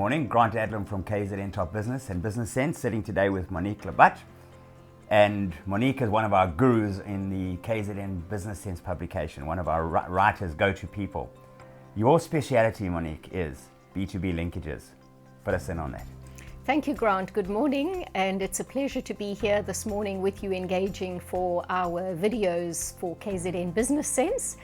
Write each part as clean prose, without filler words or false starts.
morning. Grant Adlam from KZN Top Business and Business Sense, sitting today with Monique Labat. And Monique is one of our gurus in the KZN Business Sense publication, one of our writers' go-to people. Your speciality, Monique, is B2B linkages. Fill us in on that. Thank you, Grant. Good morning, and it's a pleasure to be here this morning with you, engaging for our videos for KZN Business Sense.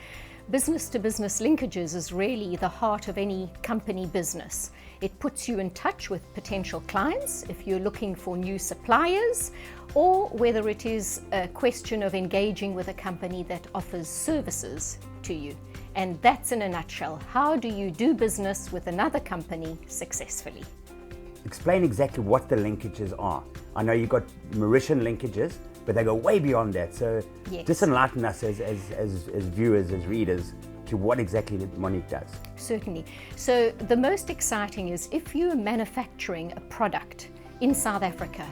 Business-to-business linkages is really the heart of any company business. It puts you in touch with potential clients if you're looking for new suppliers, or whether it is a question of engaging with a company that offers services to you. And that's, in a nutshell, how do you do business with another company successfully? Explain exactly what the linkages are. I know you've got Mauritian linkages, but they go way beyond that. So Yes. just enlighten us as viewers, as readers, to what exactly Monique does. Certainly. So the most exciting is if you're manufacturing a product in South Africa,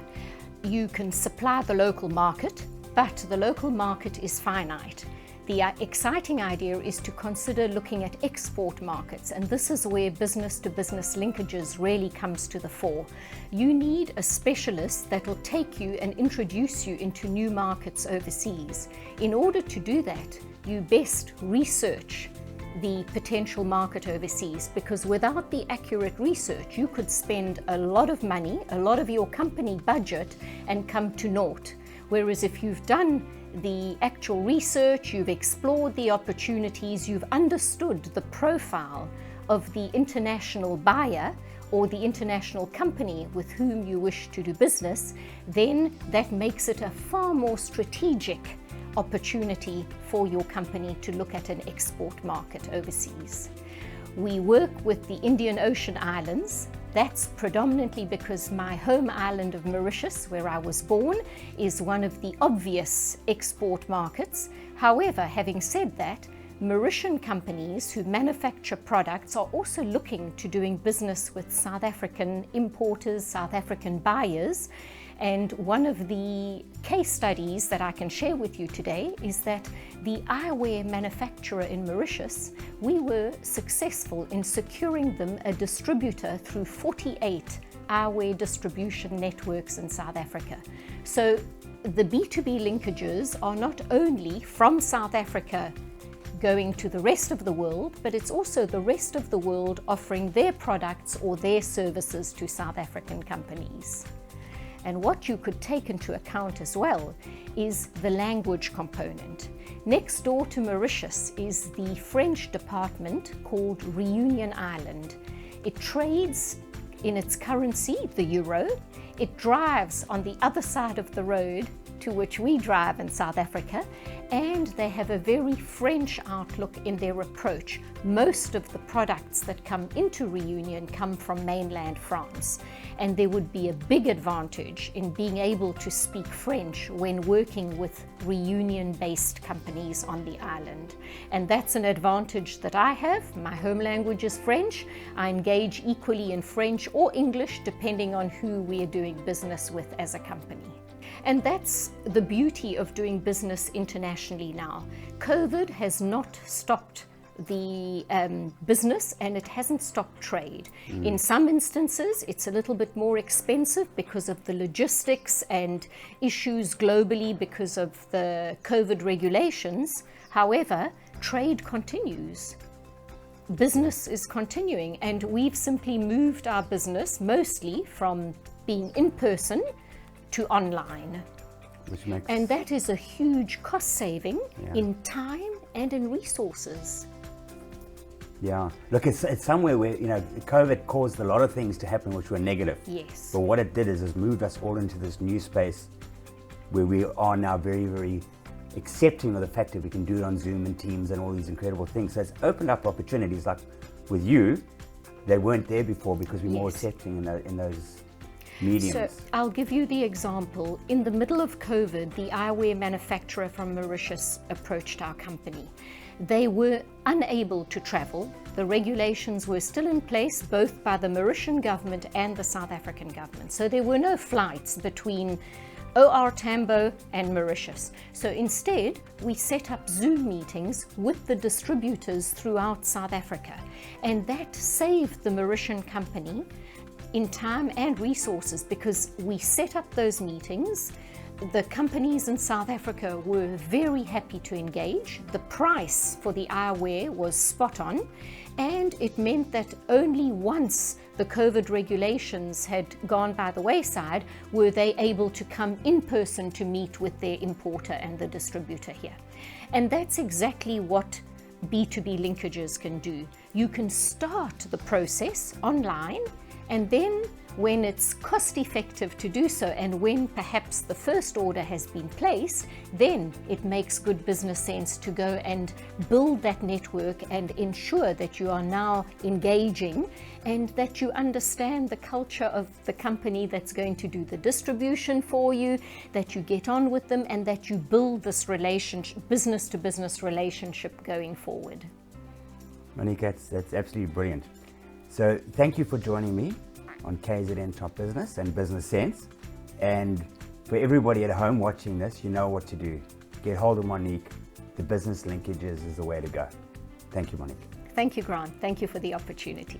you can supply the local market, but the local market is finite. The exciting idea is to consider looking at export markets, and this is where business-to-business linkages really comes to the fore. You need a specialist that will take you and introduce you into new markets overseas. In order to do that, you best research the potential market overseas, because without the accurate research, you could spend a lot of money, a lot of your company budget, and come to naught. Whereas if you've done the actual research, you've explored the opportunities, you've understood the profile of the international buyer or the international company with whom you wish to do business, then that makes it a far more strategic opportunity for your company to look at an export market overseas. We work with the Indian Ocean Islands. That's predominantly because my home island of Mauritius, where I was born, is one of the obvious export markets. However, having said that, Mauritian companies who manufacture products are also looking to doing business with South African importers, South African buyers. And one of the case studies that I can share with you today is that the eyewear manufacturer in Mauritius, we were successful in securing them a distributor through 48 eyewear distribution networks in South Africa. So the B2B linkages are not only from South Africa going to the rest of the world, but it's also the rest of the world offering their products or their services to South African companies. And what you could take into account as well is the language component. Next door to Mauritius is the French department called Reunion Island. It trades in its currency, the euro. It drives on the other side of the road to which we drive in South Africa, and they have a very French outlook in their approach. Most of the products that come into Reunion come from mainland France, and there would be a big advantage in being able to speak French when working with Reunion-based companies on the island. And that's an advantage that I have. My home language is French. I engage equally in French or English, depending on who we are doing business with as a company. And that's the beauty of doing business internationally now. COVID has not stopped the business, and it hasn't stopped trade. In some instances, it's a little bit more expensive because of the logistics and issues globally because of the COVID regulations. However, trade continues. Business is continuing, and we've simply moved our business mostly from being in person to online. And that is a huge cost saving in time and in resources. Yeah, look, it's somewhere where, COVID caused a lot of things to happen which were negative. Yes. But what it did is moved us all into this new space where we are now very, very accepting of the fact that we can do it on Zoom and Teams and all these incredible things. So it's opened up opportunities like with you that weren't there before because we're more accepting in those mediums. So I'll give you the example. In the middle of COVID, the eyewear manufacturer from Mauritius approached our company. They were unable to travel. The regulations were still in place, both by the Mauritian government and the South African government. So there were no flights between OR Tambo and Mauritius. So instead, we set up Zoom meetings with the distributors throughout South Africa. And that saved the Mauritian company in time and resources, because we set up those meetings. The companies in South Africa were very happy to engage. The price for the eyewear was spot on, and it meant that only once the COVID regulations had gone by the wayside were they able to come in person to meet with their importer and the distributor here. And that's exactly what B2B linkages can do. You can start the process online, and then when it's cost effective to do so, and when perhaps the first order has been placed, then it makes good business sense to go and build that network and ensure that you are now engaging and that you understand the culture of the company that's going to do the distribution for you, that you get on with them, and that you build this relationship, business to business relationship going forward. Monique, that's absolutely brilliant. So thank you for joining me on KZN Top Business and Business Sense. And for everybody at home watching this, you know what to do. Get hold of Monique. The business linkages is the way to go. Thank you, Monique. Thank you, Grant. Thank you for the opportunity.